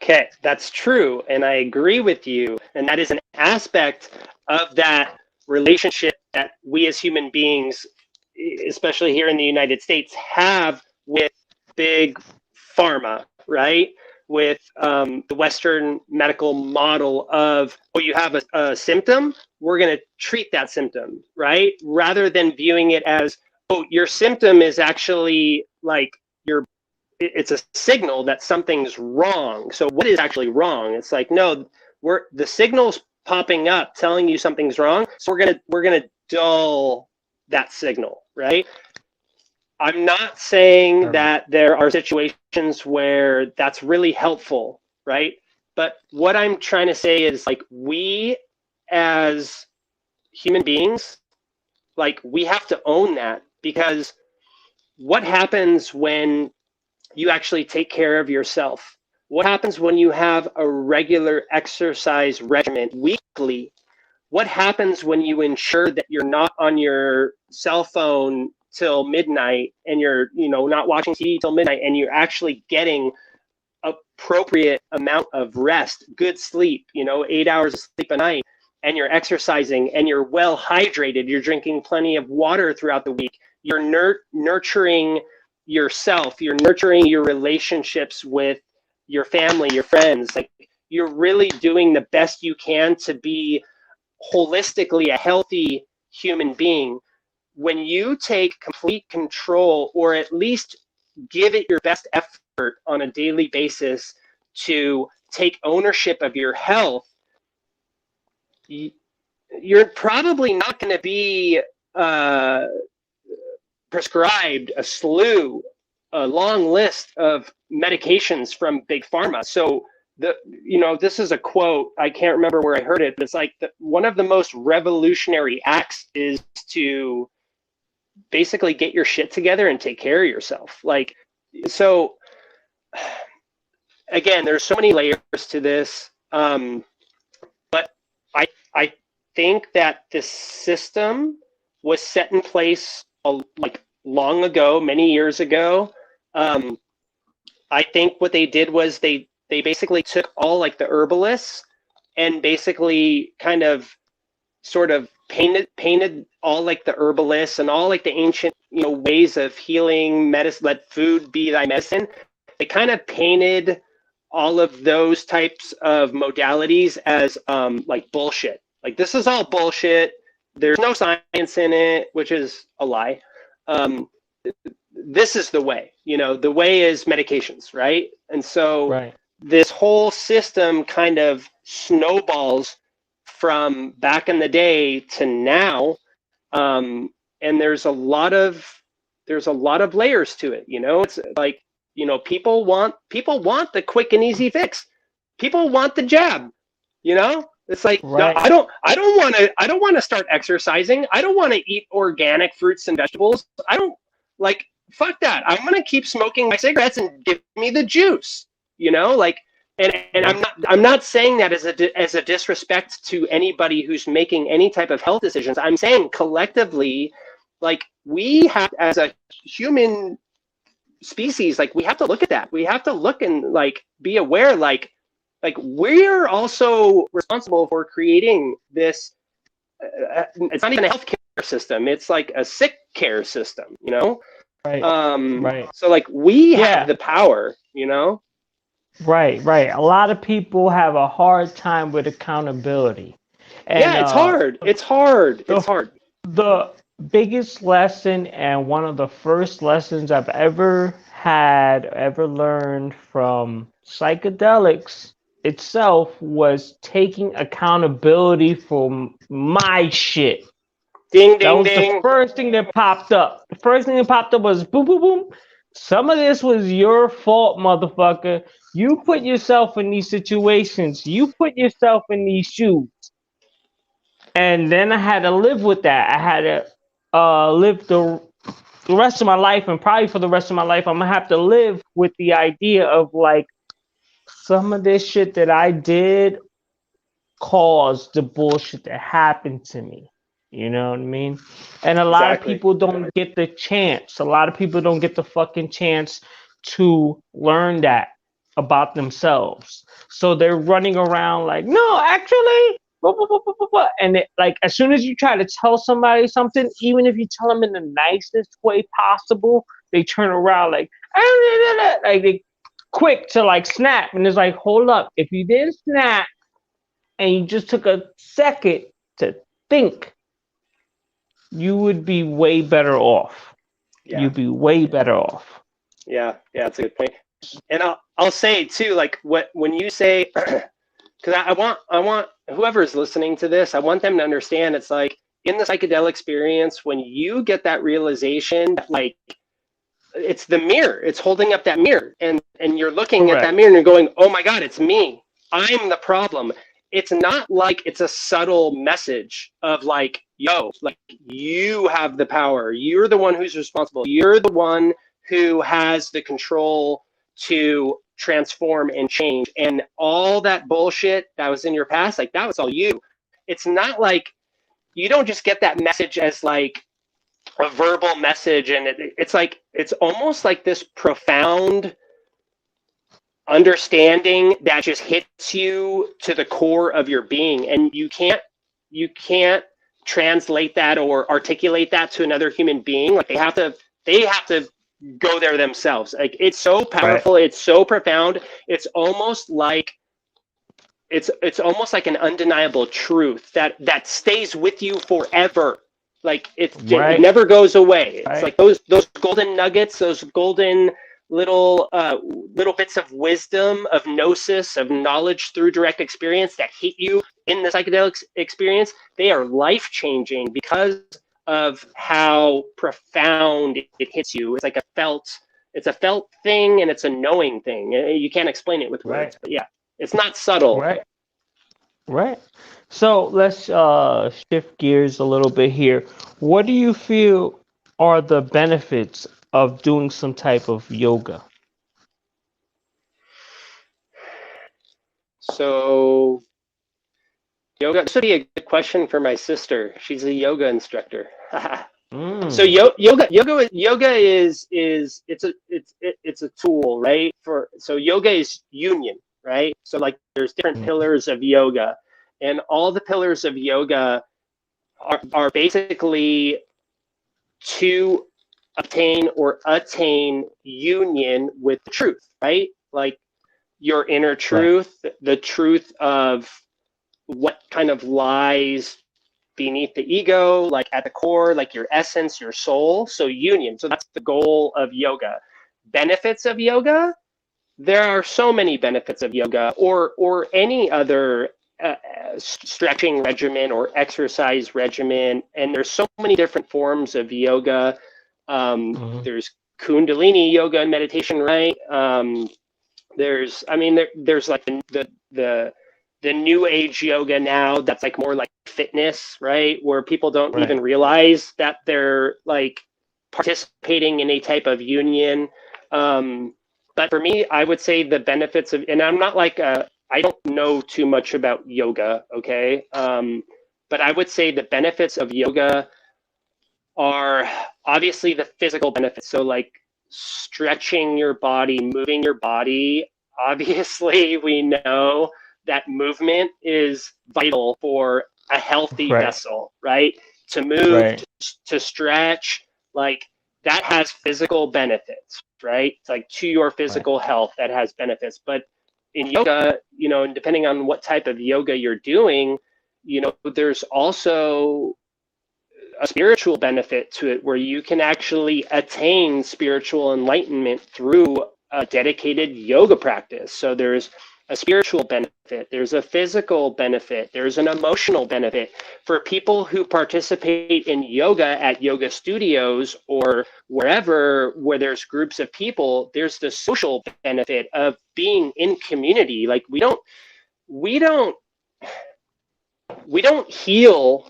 [SPEAKER 2] Okay, that's true, and I agree with you. And that is an aspect of that relationship that we as human beings, especially here in the United States, have with big pharma, right? With the Western medical model of, oh, you have a symptom, we're going to treat that symptom, right? Rather than viewing it as, oh, your symptom is actually like it's a signal that something's wrong. So what is actually wrong? It's like, no, the signal's popping up telling you something's wrong. So we're gonna dull that signal, right? I'm not saying that there are situations where that's really helpful, right? But what I'm trying to say is, like, we as human beings, like, we have to own that, because what happens when you actually take care of yourself? What happens when you have a regular exercise regimen weekly? What happens when you ensure that you're not on your cell phone till midnight, and you're, you know, not watching TV till midnight, and you're actually getting appropriate amount of rest, good sleep, you know, 8 hours of sleep a night, and you're exercising, and you're well hydrated, you're drinking plenty of water throughout the week, you're nurturing yourself, you're nurturing your relationships with your family, your friends, like, you're really doing the best you can to be holistically a healthy human being. When you take complete control, or at least give it your best effort on a daily basis to take ownership of your health, you're probably not going to be prescribed a long list of medications from big pharma. So this is a quote, I can't remember where I heard it, but it's like one of the most revolutionary acts is to basically get your shit together and take care of yourself. Like, so again, there's so many layers to this. But I think that this system was set in place like long ago, many years ago. I think what they did was they basically took all like the herbalists and basically kind of sort of painted all like the herbalists and all like the ancient, ways of healing medicine, let food be thy medicine. They kind of painted all of those types of modalities as like bullshit. Like, this is all bullshit. There's no science in it, which is a lie. This is the way, the way is medications, right? And so this whole system kind of snowballs from back in the day to now. And there's a lot of there's a lot of layers to it. You know, it's like, you know, people want the quick and easy fix. People want the jab, you know? It's like,
[SPEAKER 1] Right.
[SPEAKER 2] no, I don't want to start exercising. I don't want to eat organic fruits and vegetables. I don't like, fuck that. I'm going to keep smoking my cigarettes and give me the juice, you know, like, and I'm not saying that as a disrespect to anybody who's making any type of health decisions. I'm saying collectively, like, we have, as a human species, like, we have to look at that. We have to look and like be aware, like we're also responsible for creating this. It's not even a healthcare system. It's like a sick care system, you know?
[SPEAKER 1] Right. Right.
[SPEAKER 2] So like we have the power, you know?
[SPEAKER 1] Right. A lot of people have a hard time with accountability. And,
[SPEAKER 2] yeah, it's hard. It's hard.
[SPEAKER 1] The biggest lesson and one of the first lessons I've ever learned from psychedelics itself was taking accountability for my shit.
[SPEAKER 2] Ding,
[SPEAKER 1] That was
[SPEAKER 2] ding.
[SPEAKER 1] the first thing that popped up. The first thing that popped up was boom, boom, boom. Some of this was your fault, motherfucker. You put yourself in these situations. You put yourself in these shoes. And then I had to live with that. I had to live the rest of my life, and probably for the rest of my life, I'm gonna have to live with the idea of like, some of this shit that I did caused the bullshit that happened to me. You know what I mean? And a lot of people don't get the chance. A lot of people don't get the fucking chance to learn that about themselves. So they're running around like, no, actually, blah, blah, blah, blah, blah, blah. And it, like, as soon as you try to tell somebody something, even if you tell them in the nicest way possible, they turn around like they quick to like snap. And it's like, hold up, if you didn't snap and you just took a second to think, you would be way better off.
[SPEAKER 2] Yeah.
[SPEAKER 1] You'd be way better off.
[SPEAKER 2] Yeah, that's a good point. And I'll say too, like, when you say, because I want whoever's listening to this, I want them to understand, it's like, in the psychedelic experience, when you get that realization, like, it's the mirror, it's holding up that mirror, and you're looking at that mirror and you're going, oh my God, it's me, I'm the problem. It's not like it's a subtle message of like, yo, like, you have the power, you're the one who's responsible, you're the one who has the control to transform and change, and all that bullshit that was in your past, like, that was all you. It's not like, you don't just get that message as like a verbal message, and it's like, it's almost like this profound understanding that just hits you to the core of your being, and you can't translate that or articulate that to another human being. Like, they have to go there themselves. Like, it's so powerful, it's so profound, it's almost like an undeniable truth that stays with you forever. Like, it never goes away. It's like those golden nuggets, those golden little bits of wisdom, of gnosis, of knowledge through direct experience that hit you in the psychedelic experience. They are life-changing because of how profound it hits you. It's like it's a felt thing, and it's a knowing thing. You can't explain it with words, but yeah, it's not subtle.
[SPEAKER 1] Right. So let's shift gears a little bit here. What do you feel are the benefits of doing some type of yoga?
[SPEAKER 2] So yoga, this would be a good question for my sister. She's a yoga instructor. So yoga is it's a tool, right? So yoga is union, right? So like, there's different pillars of yoga, and all the pillars of yoga are basically to obtain or attain union with the truth, right? Like, your inner truth, the truth of what kind of lies beneath the ego, like at the core, like your essence, your soul. So union. So that's the goal of yoga. Benefits of yoga. There are so many benefits of yoga, or any other stretching regimen or exercise regimen, and there's so many different forms of yoga. There's Kundalini yoga and meditation, right? There's like the new age yoga now that's like more like fitness, right? Where people don't even realize that they're like participating in a type of union. But for me, I would say the benefits of, and I'm not like, I don't know too much about yoga, okay? But I would say the benefits of yoga are obviously the physical benefits. So like stretching your body, moving your body. Obviously, we know that movement is vital for a healthy vessel, right? To move, to stretch, like that has physical benefits, right? It's like to your physical health that has benefits. But in yoga, you know, and depending on what type of yoga you're doing, you know, there's also a spiritual benefit to it where you can actually attain spiritual enlightenment through a dedicated yoga practice. So there's a spiritual benefit, there's a physical benefit, there's an emotional benefit. For people who participate in yoga at yoga studios or wherever where there's groups of people, there's the social benefit of being in community. Like we don't heal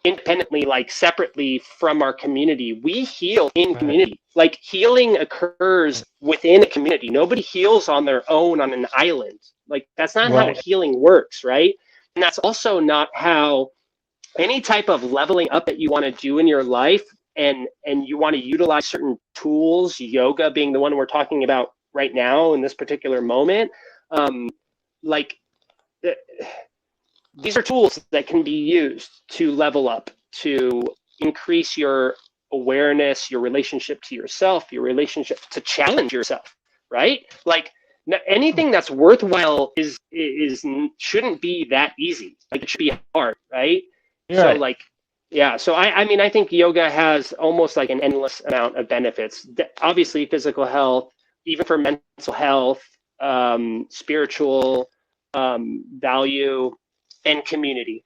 [SPEAKER 2] independently, like separately from our community. We heal in community. Like healing occurs within a community. Nobody heals on their own on an island. Like that's not how healing works, right? And that's also not how any type of leveling up that you want to do in your life and you want to utilize certain tools, yoga being the one we're talking about right now in this particular moment. These are tools that can be used to level up, to increase your awareness, your relationship to yourself, your relationship to challenge yourself, right? Like anything that's worthwhile is shouldn't be that easy. Like it should be hard, right? So like, yeah. So I mean, I think yoga has almost like an endless amount of benefits. Obviously, physical health, even for mental health, spiritual value, and community.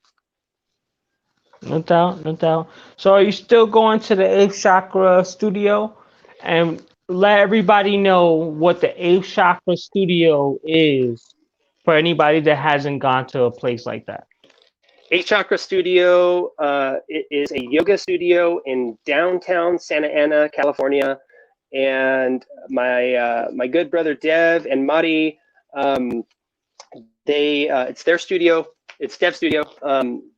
[SPEAKER 1] No doubt, no doubt. So are you still going to the Eighth Chakra studio? And let everybody know what the Eighth Chakra studio is for anybody that hasn't gone to a place like that.
[SPEAKER 2] Eighth Chakra Studio, it is a yoga studio in downtown Santa Ana, California. And my good brother Dev and Mari, it's their studio. It's Dev Studio,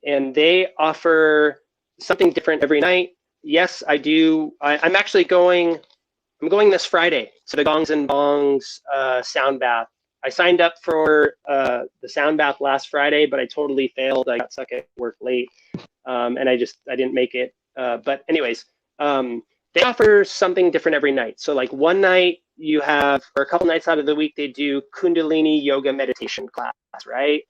[SPEAKER 2] and they offer something different every night. Yes, I do. I'm actually going. I'm going this Friday to the Gongs and Bongs sound bath. I signed up for the sound bath last Friday, but I totally failed. I got stuck at work late, and I didn't make it. But anyways, they offer something different every night. So like one night you have, or a couple nights out of the week, they do Kundalini yoga meditation class, right?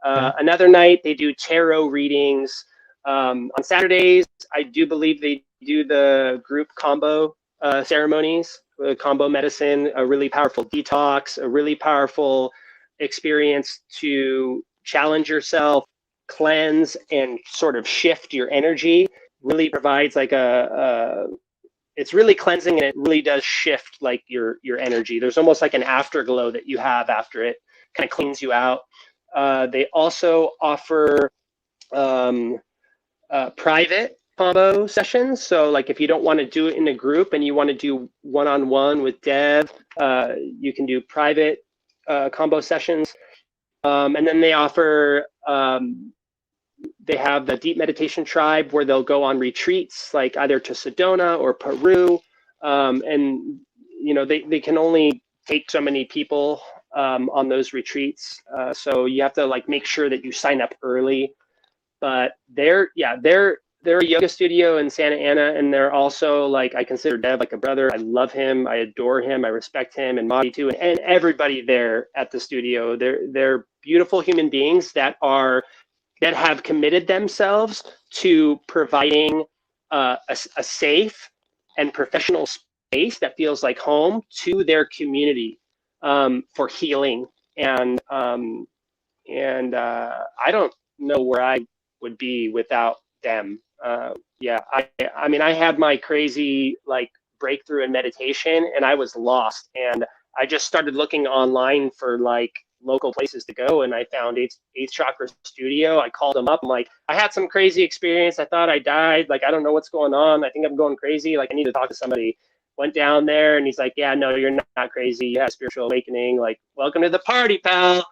[SPEAKER 2] Another night they do tarot readings. On Saturdays, I do believe they do the group combo ceremonies, combo medicine, a really powerful detox, a really powerful experience to challenge yourself, cleanse, and sort of shift your energy. Really provides like it's really cleansing, and it really does shift like your energy. There's almost like an afterglow that you have after it, kind of cleans you out. They also offer private combo sessions. So like if you don't want to do it in a group and you want to do one-on-one with Dev, you can do private combo sessions. And then they offer, they have the Deep Meditation Tribe where they'll go on retreats, like either to Sedona or Peru. And, you know, they can only take so many people on those retreats. So you have to like make sure that you sign up early. But they're a yoga studio in Santa Ana, and they're also like, I consider Dev like a brother. I love him, I adore him, I respect him, and Madi too, and everybody there at the studio. They're beautiful human beings that have committed themselves to providing a safe and professional space that feels like home to their community for healing. And I don't know where I would be without them. Yeah, I mean, I had my crazy like breakthrough in meditation, and I was lost, and I just started looking online for like local places to go, and I found Eighth Chakra Studio. I called them up. I'm like, I had some crazy experience. I thought I died. Like, I don't know what's going on. I think I'm going crazy. Like, I need to talk to somebody. Went down there, and he's like, yeah, no, you're not crazy. You have spiritual awakening. Like, welcome to the party, pal.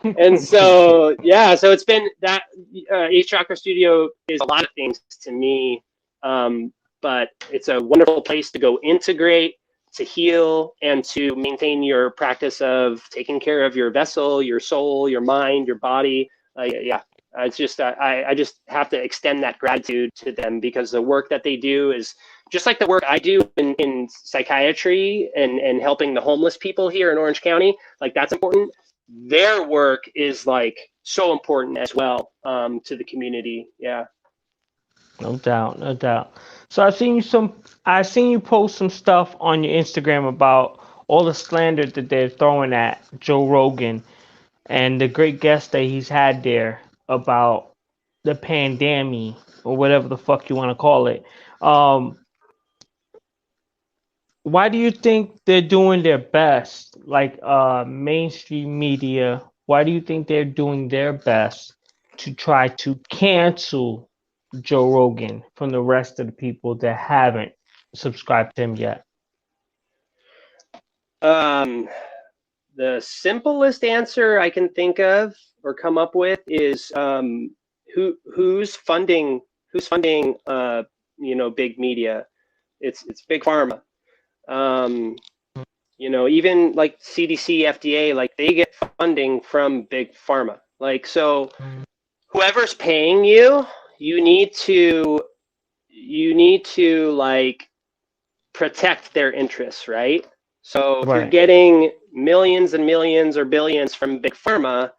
[SPEAKER 2] And so, yeah, so it's been that Eighth Chakra Studio is a lot of things to me, but it's a wonderful place to go integrate, to heal, and to maintain your practice of taking care of your vessel, your soul, your mind, your body. Yeah, it's just I just have to extend that gratitude to them, because the work that they do is just like the work I do in psychiatry and helping the homeless people here in Orange County. Like, that's important. Their work is like so important as well, to the community. Yeah.
[SPEAKER 1] No doubt, no doubt. So I seen you post some stuff on your Instagram about all the slander that they're throwing at Joe Rogan and the great guest that he's had there about the pandemic or whatever the fuck you want to call it. Um, why do you think they're doing their best, like mainstream media? Why do you think they're doing their best to try to cancel Joe Rogan from the rest of the people that haven't subscribed to him yet?
[SPEAKER 2] The simplest answer I can think of or come up with is who's funding big media. It's big pharma. Even like CDC, FDA, like they get funding from big pharma. Like, so whoever's paying you, you need to like protect their interests, right? So if you're getting millions and millions or billions from big pharma,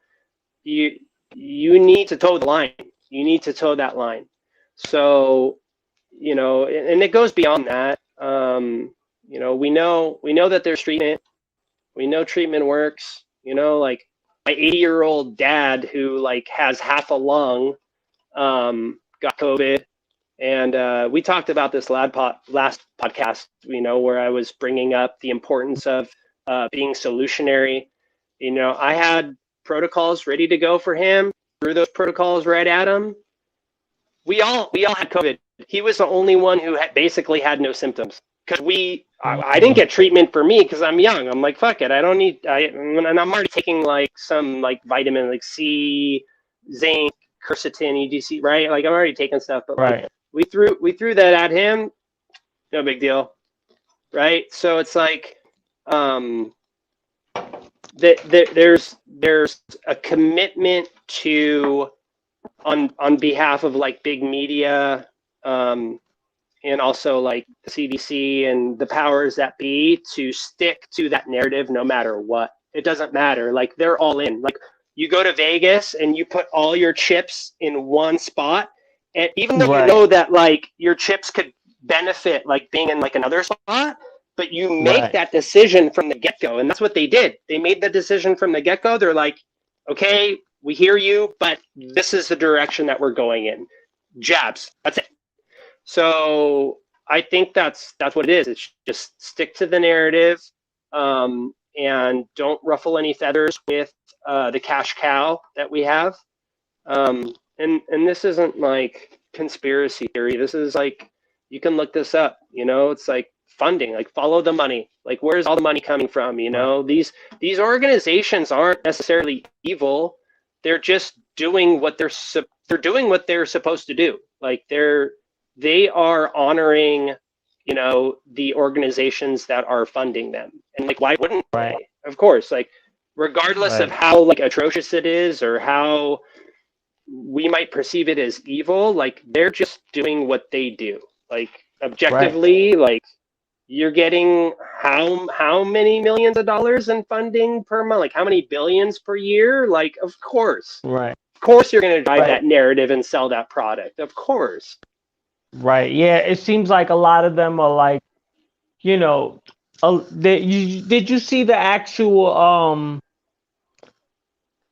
[SPEAKER 2] you need to toe the line. You need to toe that line. So, and it goes beyond that. We know that there's treatment. We know treatment works. Like my 80-year-old dad who like has half a lung, got COVID. And we talked about this last podcast, where I was bringing up the importance of being solutionary. I had protocols ready to go for him, threw those protocols right at him. We all had COVID. He was the only one who basically had no symptoms, because I didn't get treatment for me because I'm young. I'm like, fuck it, I don't need. And I'm already taking like some like vitamin like C, zinc, quercetin, EDC, right? Like I'm already taking stuff, but like we threw that at him. No big deal, right? So it's like there's a commitment to on behalf of like big media, and also like the CDC and the powers that be, to stick to that narrative no matter what. It doesn't matter. Like they're all in. Like you go to Vegas and you put all your chips in one spot, and even though you know that like your chips could benefit like being in like another spot, but you make that decision from the get-go. And that's what they did. They made the decision from the get-go. They're like, okay, we hear you, but this is the direction that we're going in. Jabs. That's it. So I think that's what it is. It's just stick to the narrative, and don't ruffle any feathers with the cash cow that we have. And this isn't like conspiracy theory. This is like, you can look this up. It's like funding. Like follow the money. Like where's all the money coming from? These organizations aren't necessarily evil. They're just doing what they're supposed to do. Like they are honoring, the organizations that are funding them. And like, why wouldn't they? Of course, like regardless of how like atrocious it is or how we might perceive it as evil, like they're just doing what they do. Like objectively, like you're getting how many millions of dollars in funding per month? Like how many billions per year? Like, of course. Of course you're going to drive that narrative and sell that product. Of course.
[SPEAKER 1] Right. Yeah. It seems like a lot of them are like, did you see the actual,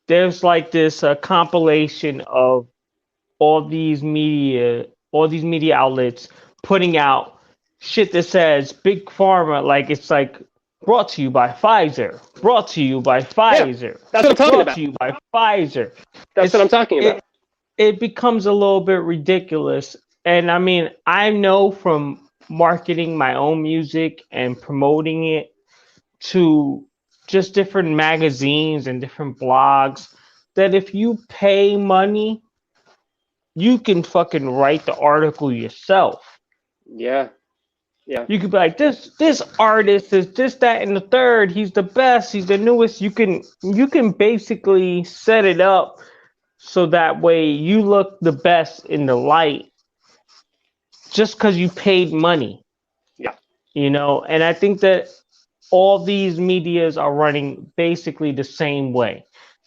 [SPEAKER 1] there's like this compilation of all these media outlets putting out shit that says big pharma, like it's like brought to you by Pfizer, brought to you by
[SPEAKER 2] Yeah,
[SPEAKER 1] Pfizer,
[SPEAKER 2] that's what I'm talking
[SPEAKER 1] brought
[SPEAKER 2] about.
[SPEAKER 1] to you by Pfizer.
[SPEAKER 2] That's what I'm
[SPEAKER 1] It's
[SPEAKER 2] talking about.
[SPEAKER 1] it becomes a little bit ridiculous. And I mean, I know from marketing my own music and promoting it to just different magazines and different blogs that if you pay money, you can fucking write the article yourself.
[SPEAKER 2] Yeah, yeah,
[SPEAKER 1] You could be like, this artist is this, that, and the third. He's the best. He's the newest. You can basically set it up so that way you look the best in the light just because you paid money,
[SPEAKER 2] yeah,
[SPEAKER 1] And I think that all these medias are running basically the same way.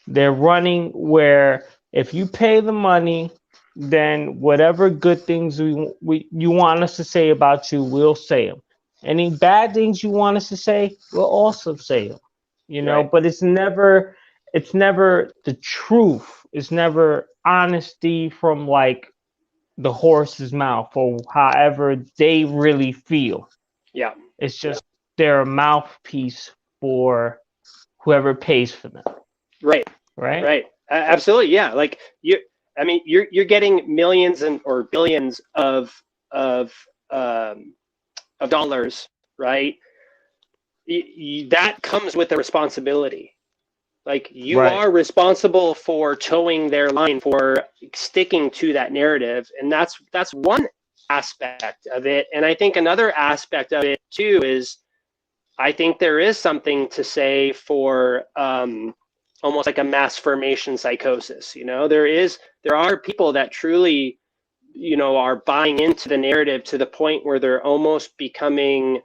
[SPEAKER 1] They're running where if you pay the money, then whatever good things you want us to say about you, we'll say them. Any bad things you want us to say, we'll also say them.
[SPEAKER 2] right.
[SPEAKER 1] But it's never the truth. It's never honesty from like the horse's mouth or however they really feel.
[SPEAKER 2] Yeah,
[SPEAKER 1] It's just they're a mouthpiece for whoever pays for them,
[SPEAKER 2] right,
[SPEAKER 1] right?
[SPEAKER 2] right. Absolutely, yeah. Like I mean, you're getting millions or billions of um, of dollars, right? That comes with a responsibility. Like you
[SPEAKER 1] Right.
[SPEAKER 2] are responsible for towing their line, for sticking to that narrative, and that's one aspect of it. And I think another aspect of it too is I think there is something to say for almost like a mass formation psychosis. There are people that truly, are buying into the narrative to the point where they're almost becoming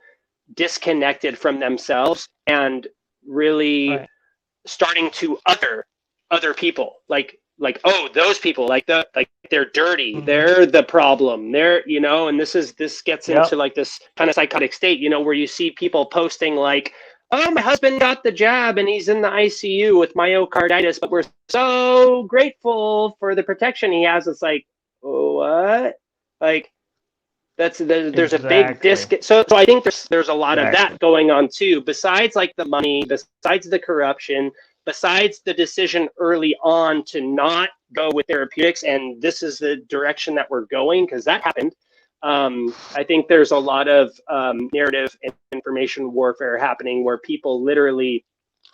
[SPEAKER 2] disconnected from themselves and really
[SPEAKER 1] Right.
[SPEAKER 2] starting to other people, like, oh, those people, like they're dirty,
[SPEAKER 1] Hmm.
[SPEAKER 2] they're the problem, and this gets into
[SPEAKER 1] Yep.
[SPEAKER 2] like this kind of psychotic state, where you see people posting like, oh, my husband got the jab and he's in the ICU with myocarditis, but we're so grateful for the protection he has. It's like, what? Like, there's a big
[SPEAKER 1] Exactly.
[SPEAKER 2] disc. So I think there's a lot of
[SPEAKER 1] Exactly.
[SPEAKER 2] that going on too. Besides like the money, besides the corruption, besides the decision early on to not go with therapeutics, and this is the direction that we're going because that happened. I think there's a lot of narrative and information warfare happening where people literally,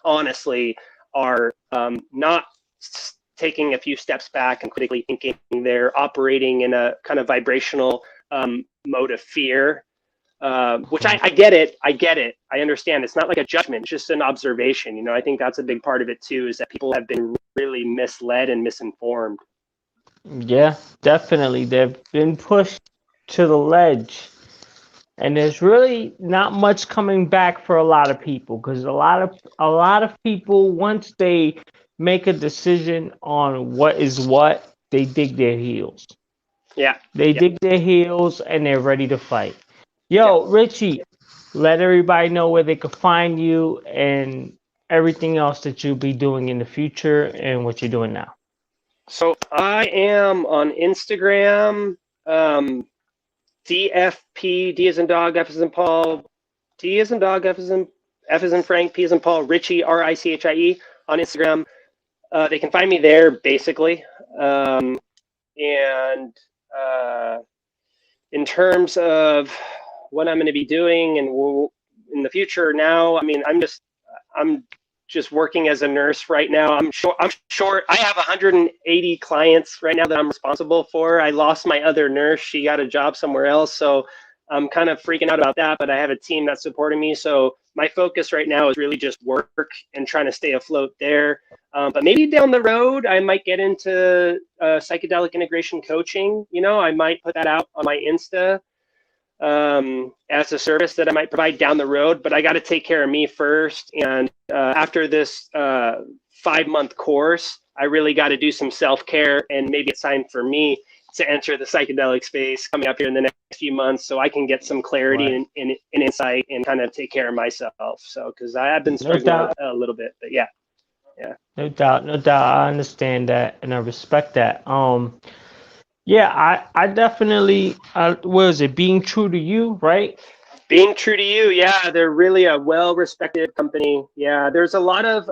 [SPEAKER 2] honestly, are not taking a few steps back and critically thinking. They're operating in a kind of vibrational mode of fear, which I get it. I get it. I understand. It's not like a judgment, it's just an observation. I think that's a big part of it too, is that people have been really misled and misinformed.
[SPEAKER 1] Yeah, definitely. They've been pushed to the ledge. And there's really not much coming back for a lot of people because a lot of people once they make a decision on what is what, they dig their heels.
[SPEAKER 2] Yeah.
[SPEAKER 1] They
[SPEAKER 2] Yeah.
[SPEAKER 1] dig their heels and they're ready to fight.
[SPEAKER 2] Yeah.
[SPEAKER 1] Yo, Richie, let everybody know where they can find you and everything else that you'll be doing in the future and what you're doing now.
[SPEAKER 2] So I am on Instagram, DFP, D as in dog, F as in Paul, D as in dog, F as in Frank, P as in Paul, Richie, Richie, on Instagram. They can find me there basically. And in terms of what I'm going to be doing and in the future now, I mean, I'm just working as a nurse right now. I'm short. I have 180 clients right now that I'm responsible for. I lost my other nurse. She got a job somewhere else. So I'm kind of freaking out about that, but I have a team that's supporting me. So my focus right now is really just work and trying to stay afloat there. But maybe down the road, I might get into psychedelic integration coaching. I might put that out on my Insta as a service that I might provide down the road, but I got to take care of me first. And after this 5-month course, I really got to do some self-care, and maybe it's time for me to enter the psychedelic space coming up here in the next few months so I can get some clarity
[SPEAKER 1] Right.
[SPEAKER 2] and insight and kind of take care of myself. So, because I have been
[SPEAKER 1] No
[SPEAKER 2] struggling
[SPEAKER 1] doubt.
[SPEAKER 2] a little bit, but yeah. Yeah.
[SPEAKER 1] No doubt. No doubt. I understand that and I respect that. Yeah, I definitely, what is it, Being True to You, right?
[SPEAKER 2] Being True to You, yeah, they're really a well-respected company. Yeah, there's a lot of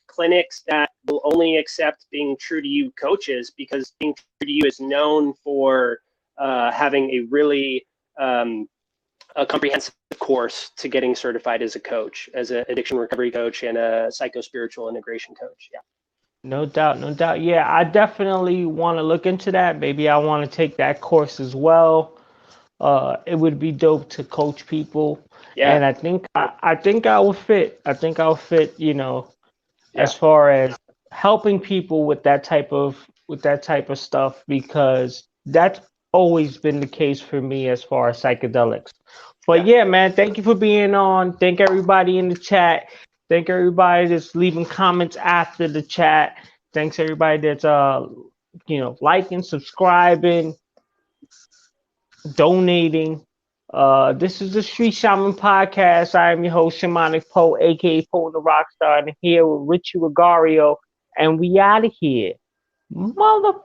[SPEAKER 2] clinics that will only accept Being True to You coaches because Being True to You is known for having a really a comprehensive course to getting certified as a coach, as an addiction recovery coach and a psycho-spiritual integration coach. Yeah.
[SPEAKER 1] No doubt, no doubt. Yeah, I definitely want to look into that. Maybe I want to take that course as well. It would be dope to coach people,
[SPEAKER 2] Yeah.
[SPEAKER 1] and I think I will fit. I think I'll fit.
[SPEAKER 2] Yeah.
[SPEAKER 1] As far as helping people with that type of stuff, because that's always been the case for me as far as psychedelics. But
[SPEAKER 2] Yeah.
[SPEAKER 1] yeah, man, thank you for being on. Thank everybody in the chat. Thank everybody that's leaving comments after the chat. Thanks everybody that's liking, subscribing, donating. This is the Street Shaman Podcast. I am your host, Shamanic Poe, aka Poe the Rockstar, and here with Richie Ruggiero, and we out of here. Motherfucker!